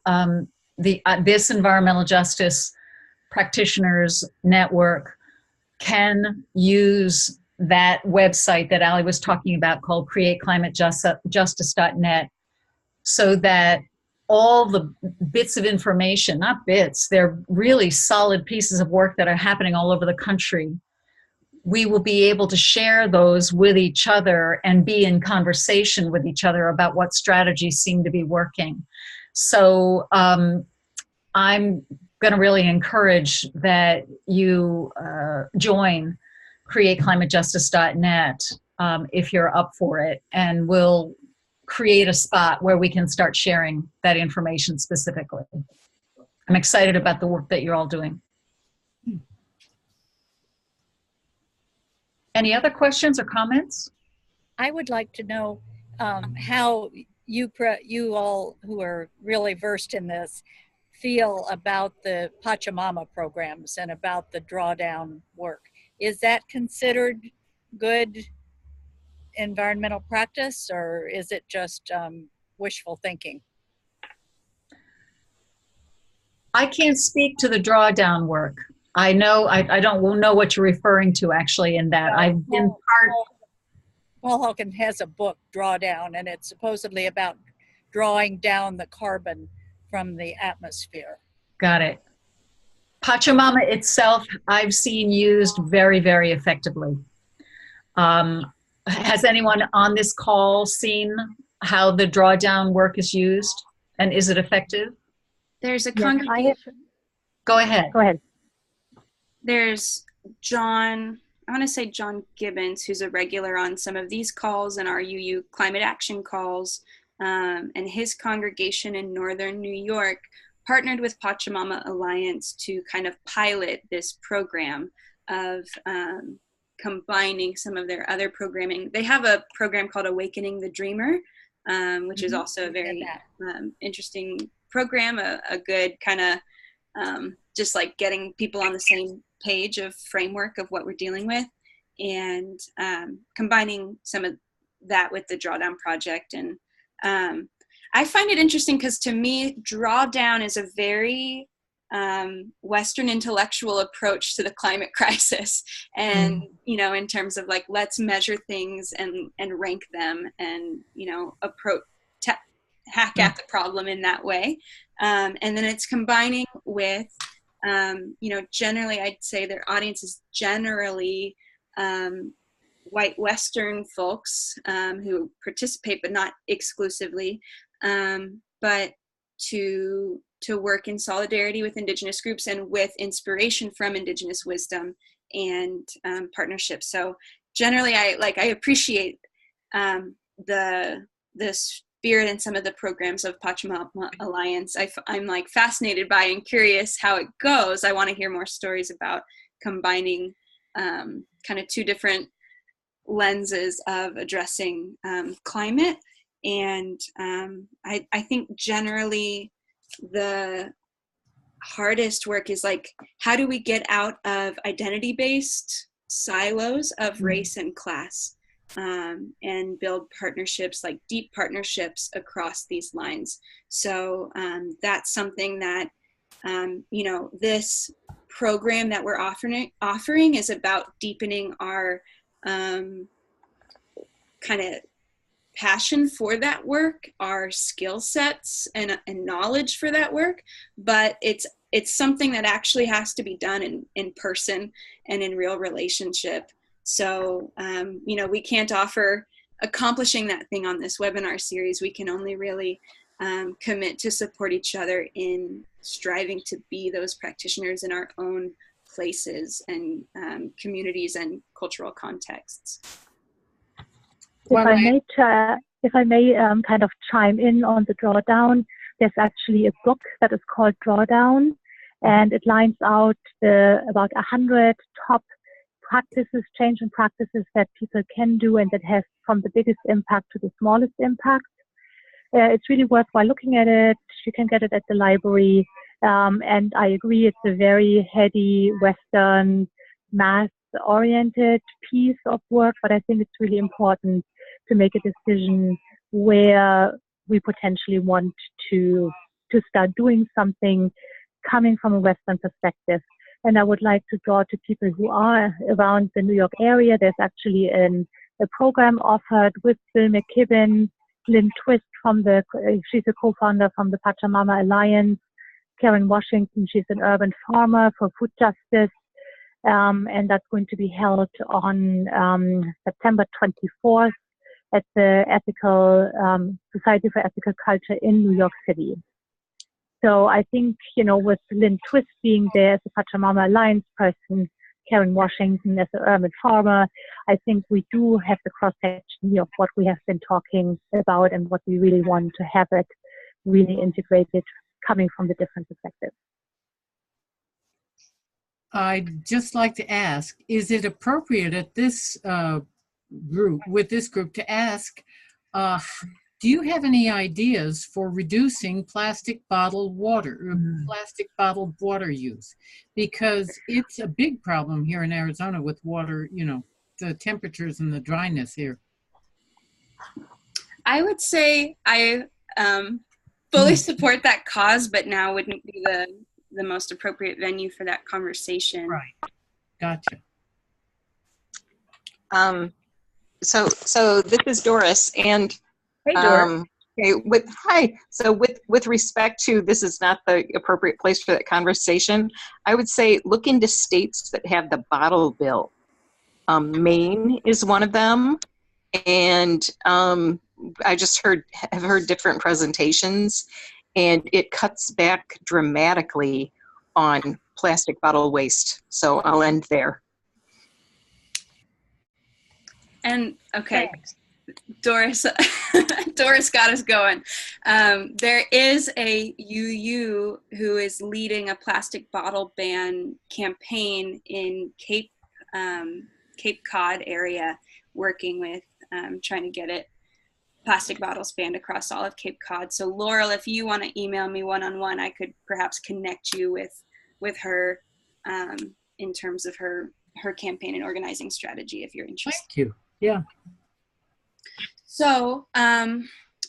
this environmental justice practitioners network can use that website that Ellie was talking about called createclimatejustice.net, so that all the bits of information, not bits, they're really solid pieces of work that are happening all over the country. We will be able to share those with each other and be in conversation with each other about what strategies seem to be working. So I'm going to really encourage that you join createclimatejustice.net if you're up for it, and we'll create a spot where we can start sharing that information specifically. I'm excited about the work that you're all doing. Any other questions or comments? I would like to know how you all who are really versed in this feel about the Pachamama programs and about the drawdown work. Is that considered good environmental practice, or is it just wishful thinking? I can't speak to the drawdown work. I know, I don't know what you're referring to actually in that. I've been part. Paul Hawken has a book, Drawdown, and it's supposedly about drawing down the carbon from the atmosphere. Got it. Pachamama itself, I've seen used very, very effectively. Has anyone on this call seen how the drawdown work is used, and is it effective? There's a congregation. Go ahead. Go ahead. There's John, I want to say John Gibbons, who's a regular on some of these calls and our UU climate action calls, and his congregation in northern New York partnered with Pachamama Alliance to kind of pilot this program of combining some of their other programming. They have a program called Awakening the Dreamer, which is also a very interesting program, a good kind of just like getting people on the same page of framework of what we're dealing with, and combining some of that with the Drawdown Project. And I find it interesting because to me, Drawdown is a very Western intellectual approach to the climate crisis, and you know, in terms of like, let's measure things and rank them, and you know, hack at the problem in that way. And then it's combining with, you know, generally I'd say their audience is generally white Western folks who participate, but not exclusively, but to work in solidarity with Indigenous groups and with inspiration from Indigenous wisdom and partnerships. So generally, I appreciate the spirit and some of the programs of Pachamama Alliance. I'm like fascinated by and curious how it goes. I want to hear more stories about combining kind of two different lenses of addressing climate. And I think generally the hardest work is like, how do we get out of identity-based silos of race and class, and build partnerships, like deep partnerships across these lines. So that's something that, you know, this program that we're offering is about deepening our kind of passion for that work, our skill sets and knowledge for that work, but it's something that actually has to be done in person and in real relationship. So, you know, we can't offer accomplishing that thing on this webinar series. We can only really commit to support each other in striving to be those practitioners in our own places and communities and cultural contexts. If I may kind of chime in on the drawdown, there's actually a book that is called Drawdown, and it lines out about 100 top practices, change in practices that people can do and that has from the biggest impact to the smallest impact. It's really worthwhile looking at it. You can get it at the library. And I agree, it's a very heady Western math-oriented piece of work, but I think it's really important to make a decision where we potentially want to start doing something coming from a Western perspective. And I would like to draw to people who are around the New York area. There's actually a program offered with Bill McKibben, Lynn Twist she's a co-founder from the Pachamama Alliance, Karen Washington, she's an urban farmer for food justice. And that's going to be held on September 24th at the Society for Ethical Culture in New York City. So I think, you know, with Lynn Twist being there as a Pachamama Alliance person, Karen Washington as an urban farmer, I think we do have the cross-section of what we have been talking about and what we really want to have it really integrated coming from the different perspectives. I'd just like to ask, is it appropriate at this group to ask, do you have any ideas for reducing plastic bottled water use? Because it's a big problem here in Arizona with water, you know, the temperatures and the dryness here. I would say I fully support that cause, but now wouldn't be the most appropriate venue for that conversation. Right. Gotcha. So this is Doris, and hey, Doris. With respect to this is not the appropriate place for that conversation, I would say look into states that have the bottle bill. Maine is one of them, and I just have heard different presentations, and it cuts back dramatically on plastic bottle waste. So I'll end there. And okay, Doris got us going. There is a UU who is leading a plastic bottle ban campaign in Cape Cod area, working with trying to get plastic bottles banned across all of Cape Cod. So Laurel, if you want to email me one-on-one, I could perhaps connect you with her in terms of her campaign and organizing strategy if you're interested. Thank you. Yeah. So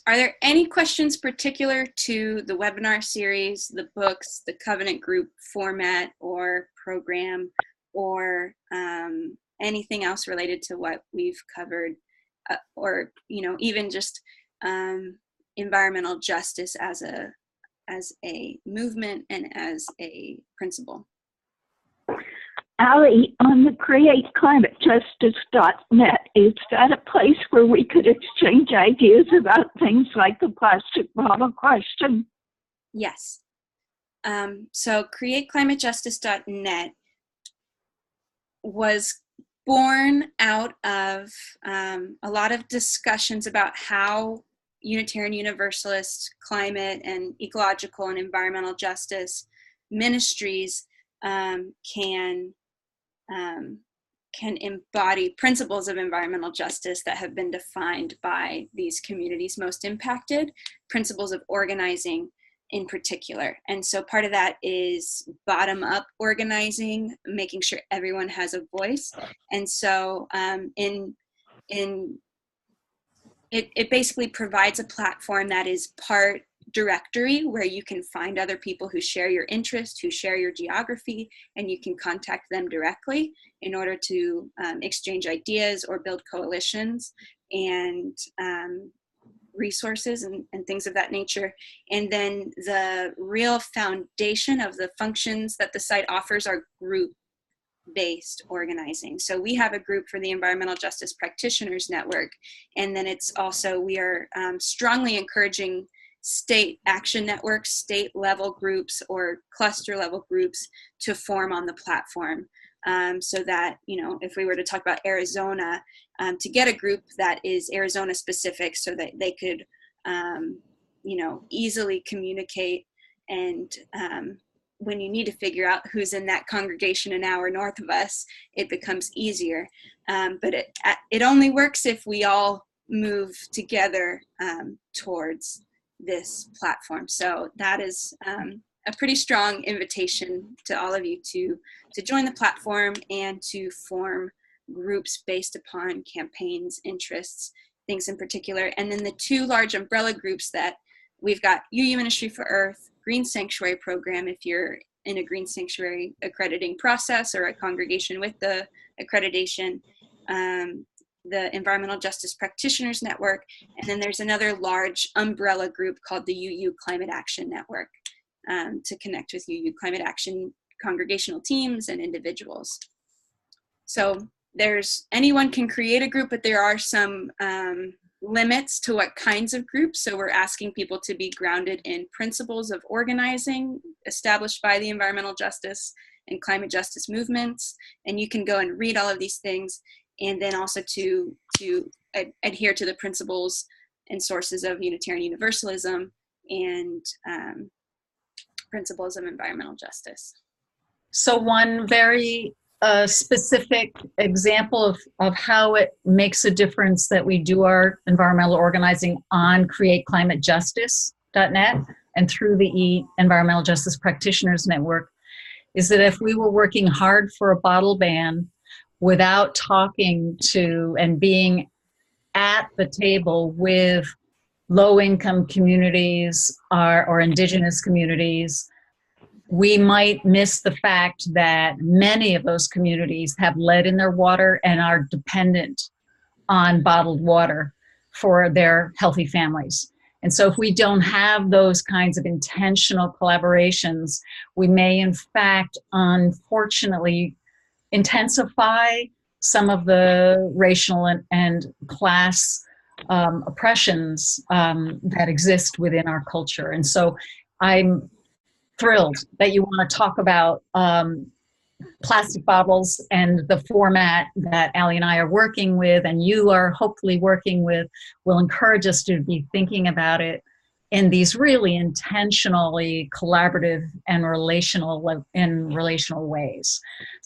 Are there any questions particular to the webinar series, the books, the covenant group format or program, or anything else related to what we've covered, or even just environmental justice as a movement and as a principle? Ellie, on the createclimatejustice.net, is that a place where we could exchange ideas about things like the plastic bottle question? Yes. So createclimatejustice.net was born out of a lot of discussions about how Unitarian Universalist climate and ecological and environmental justice ministries can embody principles of environmental justice that have been defined by these communities most impacted, principles of organizing in particular. And so part of that is bottom-up organizing, making sure everyone has a voice. And so it basically provides a platform that is part directory, where you can find other people who share your interest, who share your geography, and you can contact them directly in order to exchange ideas or build coalitions and resources and things of that nature. And then the real foundation of the functions that the site offers are group-based organizing. So we have a group for the Environmental Justice Practitioners Network, and then it's also, we are strongly encouraging state action networks, state level groups or cluster level groups to form on the platform, so that, if we were to talk about Arizona, to get a group that is Arizona specific, so that they could, easily communicate. And when you need to figure out who's in that congregation an hour north of us, it becomes easier. But it only works if we all move together towards this platform. So that is a pretty strong invitation to all of you to join the platform and to form groups based upon campaigns, interests, things in particular. And then the two large umbrella groups that we've got: UU Ministry for Earth, Green Sanctuary Program, if you're in a Green Sanctuary accrediting process or a congregation with the accreditation, the Environmental Justice Practitioners Network, and then there's another large umbrella group called the UU Climate Action Network, to connect with UU Climate Action congregational teams and individuals. So anyone can create a group, but there are some limits to what kinds of groups. So we're asking people to be grounded in principles of organizing established by the environmental justice and climate justice movements. And you can go and read all of these things, and then also to adhere to the principles and sources of Unitarian Universalism and principles of environmental justice. So one very specific example of how it makes a difference that we do our environmental organizing on createclimatejustice.net and through the Environmental Justice Practitioners Network is that if we were working hard for a bottle ban without talking to and being at the table with low-income communities or indigenous communities, we might miss the fact that many of those communities have lead in their water and are dependent on bottled water for their healthy families. And so if we don't have those kinds of intentional collaborations, we may in fact, unfortunately, intensify some of the racial and class oppressions that exist within our culture. And so I'm thrilled that you want to talk about plastic bottles and the format that Ellie and I are working with, and you are hopefully working with, will encourage us to be thinking about it in these really intentionally collaborative and relational ways.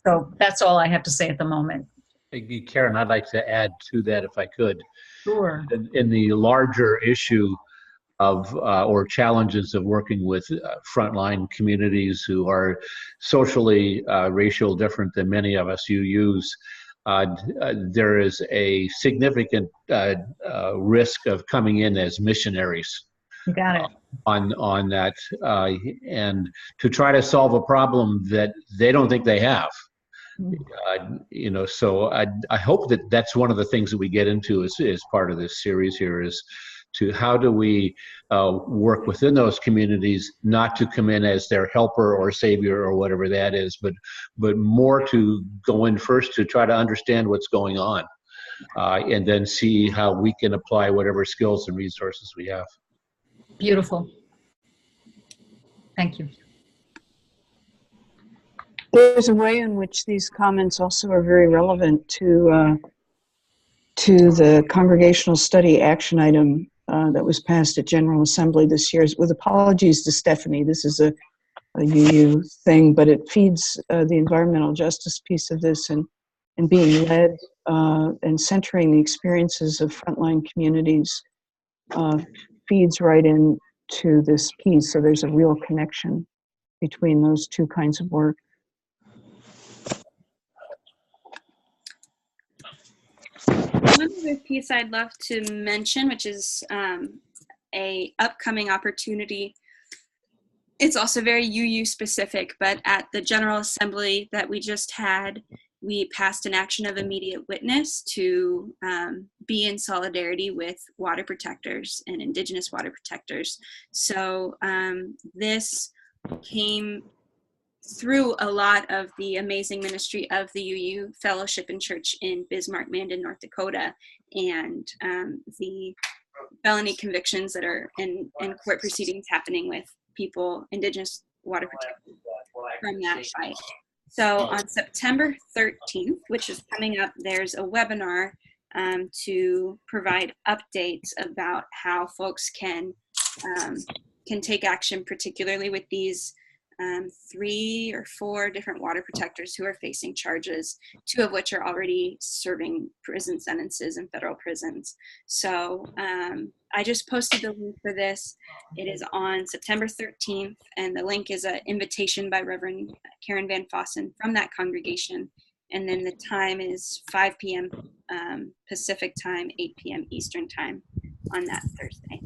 So that's all I have to say at the moment. Hey, Karen, I'd like to add to that if I could. Sure. In the larger issue of or challenges of working with frontline communities who are socially, racial different than many of us UUs, there is a significant risk of coming in as missionaries. You got it. On that, and to try to solve a problem that they don't think they have. So I hope that that's one of the things that we get into as part of this series here, is to how do we work within those communities, not to come in as their helper or savior or whatever that is, but more to go in first to try to understand what's going on, and then see how we can apply whatever skills and resources we have. Beautiful. Thank you. There's a way in which these comments also are very relevant to the Congregational Study Action Item that was passed at General Assembly this year. With apologies to Stephanie, this is a UU thing, but it feeds the environmental justice piece of this, and being led and centering the experiences of frontline communities feeds right into this piece. So there's a real connection between those two kinds of work. One other piece I'd love to mention, which is a upcoming opportunity. It's also very UU specific, but at the General Assembly that we just had, we passed an action of immediate witness to be in solidarity with water protectors and Indigenous water protectors. So this came through a lot of the amazing ministry of the UU Fellowship and Church in Bismarck, Mandan, North Dakota, and the felony convictions that are in court proceedings happening with people, Indigenous water protectors from that fight. So on September 13th, which is coming up, there's a webinar to provide updates about how folks can take action, particularly with these 3 or 4 different water protectors who are facing charges, 2 of which are already serving prison sentences in federal prisons. So I just posted the link for this. It is on September 13th, and the link is an invitation by Reverend Karen Van Fossen from that congregation. And then the time is 5 p.m. Pacific time, 8 p.m. Eastern time on that Thursday.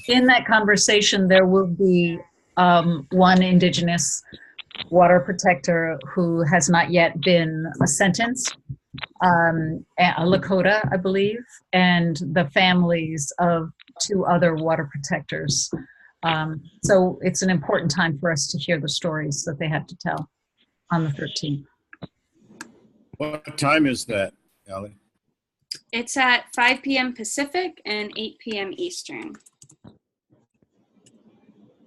In that conversation, there will be one Indigenous water protector who has not yet been sentenced, a Lakota, I believe, and the families of 2 other water protectors. So it's an important time for us to hear the stories that they have to tell on the 13th. What time is that, Ellie? It's at 5 p.m. Pacific and 8 p.m. Eastern.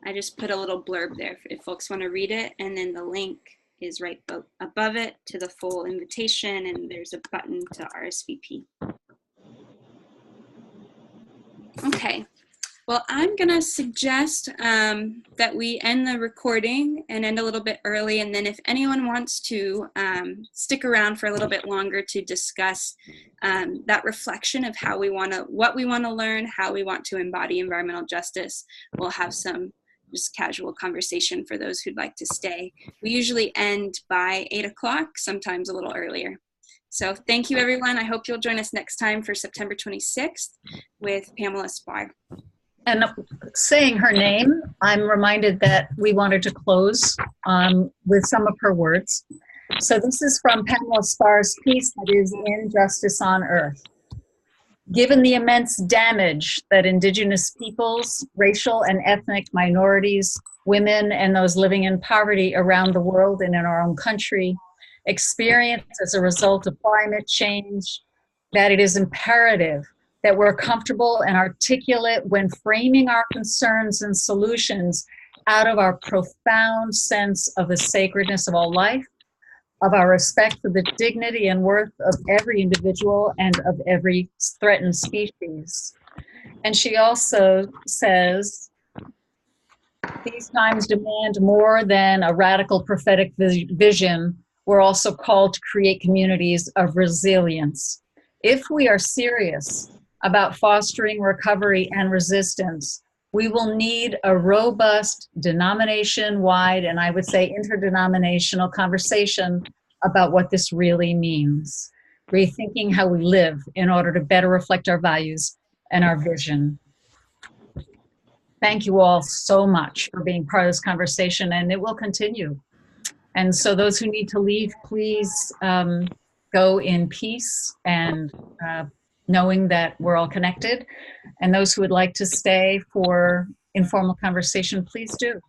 I just put a little blurb there if folks want to read it, and then the link is right above it to the full invitation, and there's a button to RSVP. Okay, well, I'm gonna suggest that we end the recording and end a little bit early, and then if anyone wants to stick around for a little bit longer to discuss that reflection of how we want to, what we want to learn, how we want to embody environmental justice, we'll have some just casual conversation for those who'd like to stay. We usually end by 8 o'clock, sometimes a little earlier. So thank you, everyone. I hope you'll join us next time for September 26th with Pamela Spar. And saying her name, I'm reminded that we wanted to close with some of her words. So this is from Pamela Spar's piece that is in Justice on Earth. Given the immense damage that Indigenous peoples, racial and ethnic minorities, women, and those living in poverty around the world and in our own country experience as a result of climate change, that it is imperative that we're comfortable and articulate when framing our concerns and solutions out of our profound sense of the sacredness of all life, of our respect for the dignity and worth of every individual and of every threatened species. And she also says, these times demand more than a radical prophetic vision. We're also called to create communities of resilience. If we are serious about fostering recovery and resistance, We will need a robust denomination-wide, and I would say interdenominational conversation about what this really means. Rethinking how we live in order to better reflect our values and our vision. Thank you all so much for being part of this conversation, and it will continue. And so those who need to leave, please go in peace and knowing that we're all connected. And those who would like to stay for informal conversation, please do.